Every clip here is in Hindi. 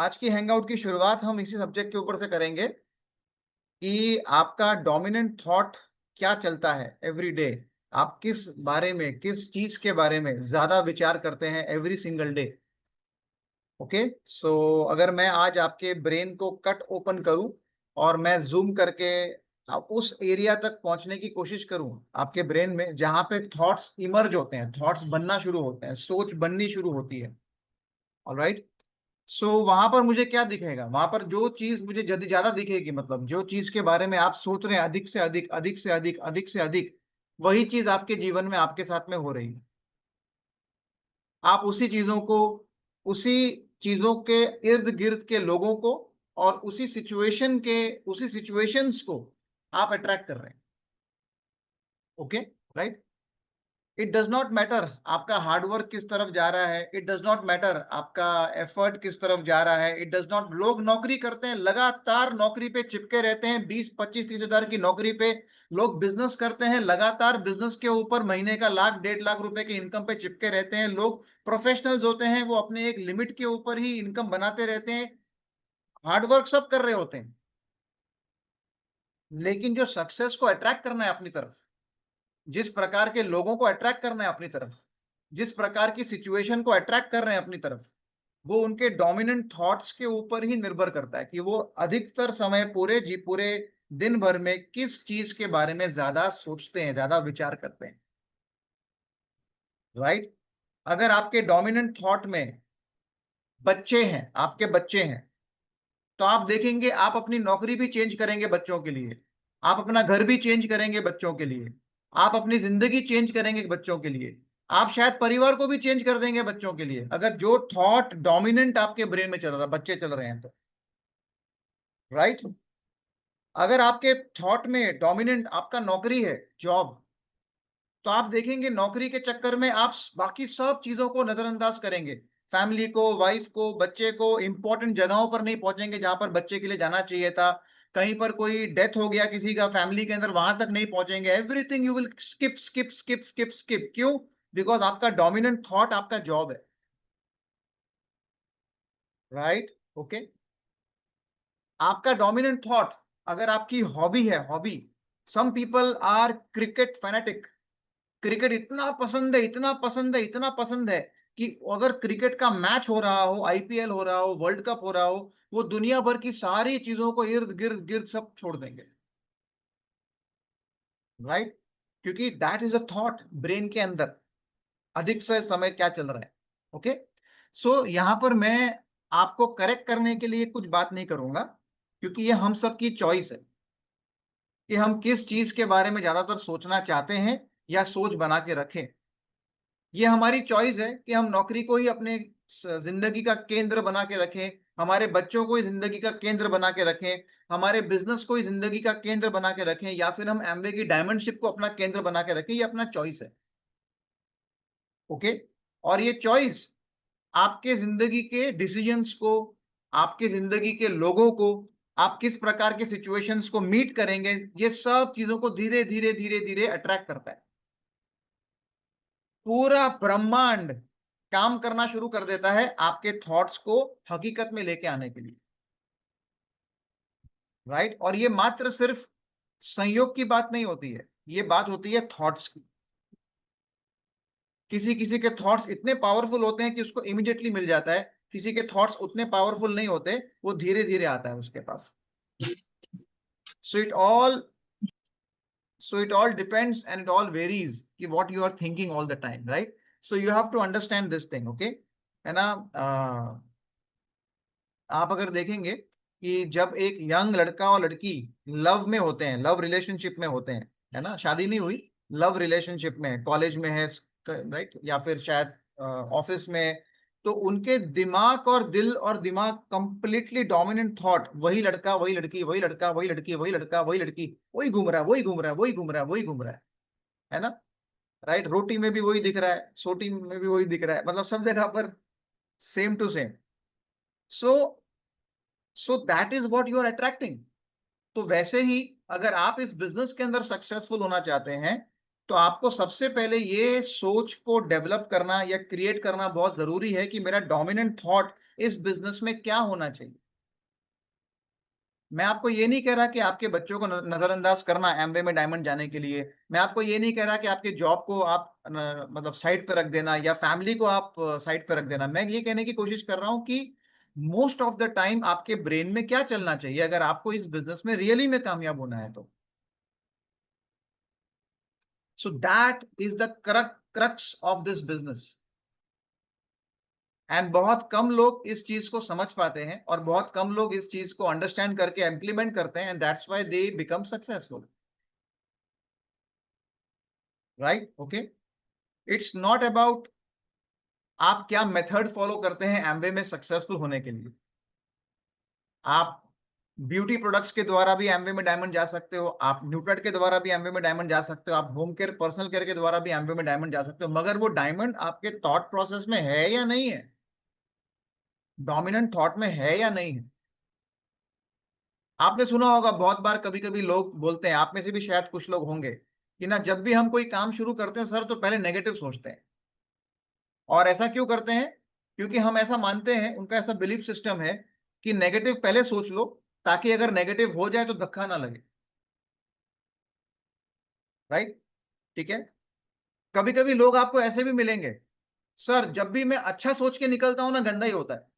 आज की हैंगआउट की शुरुआत हम इसी सब्जेक्ट के ऊपर से करेंगे कि आपका डोमिनेंट थॉट क्या चलता है एवरी डे। आप किस बारे में, किस चीज के बारे में ज्यादा विचार करते हैं एवरी सिंगल डे। ओके, सो अगर मैं आज आपके ब्रेन को कट ओपन करूं और मैं जूम करके उस एरिया तक पहुंचने की कोशिश करूं आपके ब्रेन में जहां पे थॉट्स इमर्ज होते हैं, थॉट्स बनना शुरू होते हैं, सोच बननी शुरू होती है। ऑलराइट, सो वहां पर मुझे क्या दिखेगा? वहां पर जो चीज मुझे जल्दी ज्यादा दिखेगी, मतलब जो चीज के बारे में आप सोच रहे हैं अधिक से अधिक, अधिक से अधिक, अधिक से अधिक, वही चीज आपके जीवन में आपके साथ में हो रही है। आप उसी चीजों को, उसी चीजों के इर्द गिर्द के लोगों को और उसी सिचुएशन के, उसी सिचुएशंस को आप अट्रैक्ट कर रहे हैं। Okay, right. It does not matter आपका हार्डवर्क किस तरफ जा रहा है, इट डज नॉट मैटर आपका एफर्ट किस तरफ जा रहा है, इट डज नॉट। लोग नौकरी करते हैं, लगातार नौकरी पे चिपके रहते हैं, 20, 25, 30 हजार की नौकरी पे। लोग बिजनेस करते हैं, लगातार बिजनेस के ऊपर महीने का 1 लाख 1.5 लाख रुपए के इनकम पे चिपके रहते हैं। लोग प्रोफेशनल्स होते हैं, वो अपने एक लिमिट के ऊपर ही इनकम बनाते रहते हैं, हार्डवर्क सब कर रहे होते हैं। लेकिन जो सक्सेस को अट्रैक्ट करना है अपनी तरफ, जिस प्रकार के लोगों को अट्रैक्ट करना है अपनी तरफ, जिस प्रकार की सिचुएशन को अट्रैक्ट कर रहे हैं अपनी तरफ, वो उनके डोमिनेंट थॉट्स के ऊपर ही निर्भर करता है कि वो अधिकतर समय पूरे दिन भर में किस चीज के बारे में ज्यादा सोचते हैं, ज्यादा विचार करते हैं। राइट। अगर आपके डोमिनेंट थॉट में बच्चे हैं, आपके बच्चे हैं, तो आप देखेंगे आप अपनी नौकरी भी चेंज करेंगे बच्चों के लिए, आप अपना घर भी चेंज करेंगे बच्चों के लिए, आप अपनी जिंदगी चेंज करेंगे बच्चों के लिए, आप शायद परिवार को भी चेंज कर देंगे बच्चों के लिए, अगर जो थॉट डोमिनेंट आपके ब्रेन में चल रहा है, बच्चे चल रहे हैं तो। राइट। अगर आपके थॉट में डोमिनेंट आपका नौकरी है, जॉब, तो आप देखेंगे नौकरी के चक्कर में आप बाकी सब चीजों को नजरअंदाज करेंगे। फैमिली को, वाइफ को, बच्चे को, इंपॉर्टेंट जगहों पर नहीं पहुंचेंगे जहां पर बच्चे के लिए जाना चाहिए था। कहीं पर कोई डेथ हो गया किसी का फैमिली के अंदर, वहां तक नहीं पहुंचेंगे। Everything you will skip skip skip skip skip. क्यों? बिकॉज आपका डोमिनेंट थॉट आपका जॉब है। राइट। ओके, आपका डोमिनेंट थॉट, अगर आपकी हॉबी है, hobby, some people are cricket fanatic. Cricket इतना पसंद है, इतना पसंद है, इतना पसंद है कि अगर क्रिकेट का मैच हो रहा हो, आईपीएल हो रहा हो, वर्ल्ड कप हो रहा हो, वो दुनिया भर की सारी चीजों को इर्द गिर्द गिर्द सब छोड़ देंगे। राइट, क्योंकि that is a thought brain के अंदर, अधिक से समय क्या चल रहा है। ओके, सो यहां पर मैं आपको करेक्ट करने के लिए कुछ बात नहीं करूंगा, क्योंकि ये हम सबकी चॉइस है कि हम किस चीज के बारे में ज्यादातर सोचना चाहते हैं या सोच बना के रखें। ये हमारी चॉइस है कि हम नौकरी को ही अपने जिंदगी का केंद्र बना के रखें, हमारे बच्चों को ही जिंदगी का केंद्र बना के रखें, हमारे बिजनेस को ही जिंदगी का केंद्र बना के रखें, या फिर हम एमवे की डायमंडशिप को अपना केंद्र बना के रखें। ये अपना चॉइस है। ओके, और ये चॉइस आपके जिंदगी के डिसीजंस को, आपके जिंदगी के लोगों को, आप किस प्रकार के सिचुएशंस को मीट करेंगे, ये सब चीजों को धीरे धीरे धीरे धीरे अट्रैक्ट करता है। पूरा ब्रह्मांड काम करना शुरू कर देता है आपके थॉट्स को हकीकत में लेके आने के लिए। राइट, और ये मात्र सिर्फ संयोग की बात नहीं होती है, ये बात होती है थॉट्स की। किसी किसी के थॉट्स इतने पावरफुल होते हैं कि उसको इमीडिएटली मिल जाता है, किसी के थॉट्स उतने पावरफुल नहीं होते, वो धीरे धीरे आता है उसके पास। So it all so it all depends and it all varies कि what you are thinking all the time, right? So you have to understand this thing, okay? है ना? आप अगर देखेंगे कि जब एक यंग लड़का और लड़की लव में होते हैं, लव रिलेशनशिप में होते हैं, है ना, शादी नहीं हुई, लव रिलेशनशिप में, कॉलेज में है, राइट, या फिर शायद ऑफिस में, तो उनके दिमाग और दिल और दिमाग कंप्लीटली डोमिनेंट थॉट वही लड़का, वही लड़की, वही लड़का, वही लड़की, वही लड़का, वही लड़की, वही घूम रहा है, वही घूम रहा है, वही घूम रहा है, वही घूम रहा है ना? राइट, रोटी में भी वही दिख रहा है, सोटी में भी वही दिख रहा है, मतलब सब जगह पर same to same. So so that is what you are attracting. तो वैसे ही अगर आप इस बिजनेस के अंदर सक्सेसफुल होना चाहते हैं, तो आपको सबसे पहले ये सोच को डेवलप करना या क्रिएट करना बहुत जरूरी है कि मेरा डोमिनेंट थॉट इस बिजनेस में क्या होना चाहिए। मैं आपको ये नहीं कह रहा कि आपके बच्चों को नजरअंदाज करना एमवे में डायमंड जाने के लिए। मैं आपको ये नहीं कह रहा कि आपके जॉब को आप मतलब साइड पे रख देना या फैमिली को आप साइड पे रख देना। मैं ये कहने की कोशिश कर रहा हूं कि मोस्ट ऑफ द टाइम आपके ब्रेन में क्या चलना चाहिए अगर आपको इस बिजनेस में रियली में कामयाब होना है तो। सो that is the crux of this business. And बहुत कम लोग इस चीज को समझ पाते हैं और बहुत कम लोग इस चीज को अंडरस्टैंड करके इम्प्लीमेंट करते हैं, and that's why they become successful. Right, okay. It's not about आप क्या मेथड फॉलो करते हैं एमवे में सक्सेसफुल होने के लिए। आप ब्यूटी प्रोडक्ट्स के द्वारा भी एमवे में डायमंड जा सकते हो, आप न्यूट्रेट के द्वारा भी एमवे में डायमंड जा सकते हो, आप होम केयर पर्सनल केयर के द्वारा भी एमवे में डायमंड जा सकते हो, मगर वो डायमंड आपके थॉट प्रोसेस में है या नहीं है, डोमिनेंट थॉट में है या नहीं है। आपने सुना होगा बहुत बार, कभी कभी लोग बोलते हैं, आप में से भी शायद कुछ लोग होंगे, कि ना जब भी हम कोई काम शुरू करते हैं सर तो पहले नेगेटिव सोचते हैं। और ऐसा क्यों करते हैं? क्योंकि हम ऐसा मानते हैं, उनका ऐसा बिलीफ सिस्टम है कि नेगेटिव पहले सोच लो ताकि अगर नेगेटिव हो जाए तो धक्का ना लगे। राइट, ठीक है। कभी कभी लोग आपको ऐसे भी मिलेंगे, सर जब भी मैं अच्छा सोच के निकलता हूं ना गंदा ही होता है,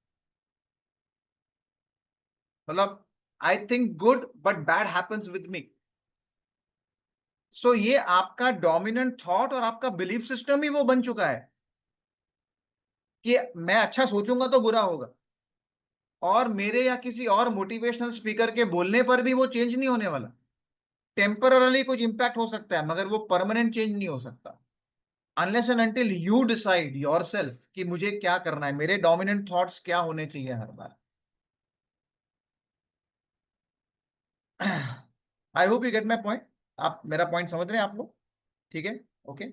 मतलब I think good but bad happens with me. So ये आपका डोमिनेंट थॉट और आपका बिलीफ सिस्टम ही वो बन चुका है कि मैं अच्छा सोचूंगा तो बुरा होगा, और मेरे या किसी और मोटिवेशनल स्पीकर के बोलने पर भी वो चेंज नहीं होने वाला। टेम्पररली कुछ इंपैक्ट हो सकता है मगर वो परमानेंट चेंज नहीं हो सकता, unless and until you decide yourself कि मुझे क्या करना है, मेरे डोमिनेंट थॉट्स क्या होने चाहिए हर बार। I hope you get my point. आप मेरा पॉइंट समझ रहे हैं आप लोग? ठीक है, okay.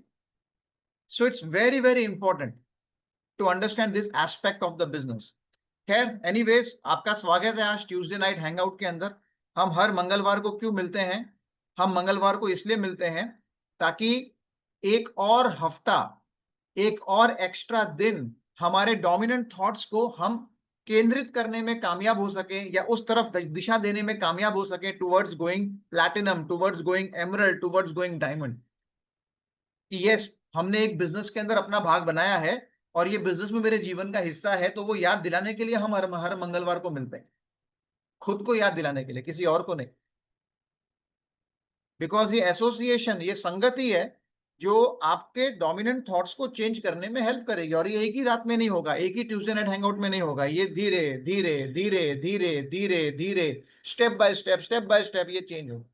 So it's very very important to understand this aspect of the business. खैर एनीवेज, आपका स्वागत है आज ट्यूसडे नाइट हैंगआउट के अंदर। हम हर मंगलवार को क्यों मिलते हैं? हम मंगलवार को इसलिए मिलते हैं ताकि एक और हफ्ता, एक और एक्स्ट्रा दिन हमारे डोमिनेंट थॉट्स को हम केंद्रित करने में कामयाब हो सके, या उस तरफ दिशा देने में कामयाब हो सके, towards going platinum, towards going emerald, towards going diamond. कि यस, हमने एक बिजनेस के अंदर अपना भाग बनाया है और ये बिजनेस में मेरे जीवन का हिस्सा है, तो वो याद दिलाने के लिए हम हर मंगलवार को मिलते हैं, खुद को याद दिलाने के लिए, किसी और को नहीं। बिकॉज ये एसोसिएशन, ये संगति है जो आपके डोमिनेंट थॉट्स को चेंज करने में हेल्प करेगी, और ये एक ही रात में नहीं होगा, एक ही ट्यूसडे नाइट हैंगआउट में नहीं होगा, ये धीरे धीरे धीरे धीरे धीरे धीरे, स्टेप बाय स्टेप ये चेंज होगा।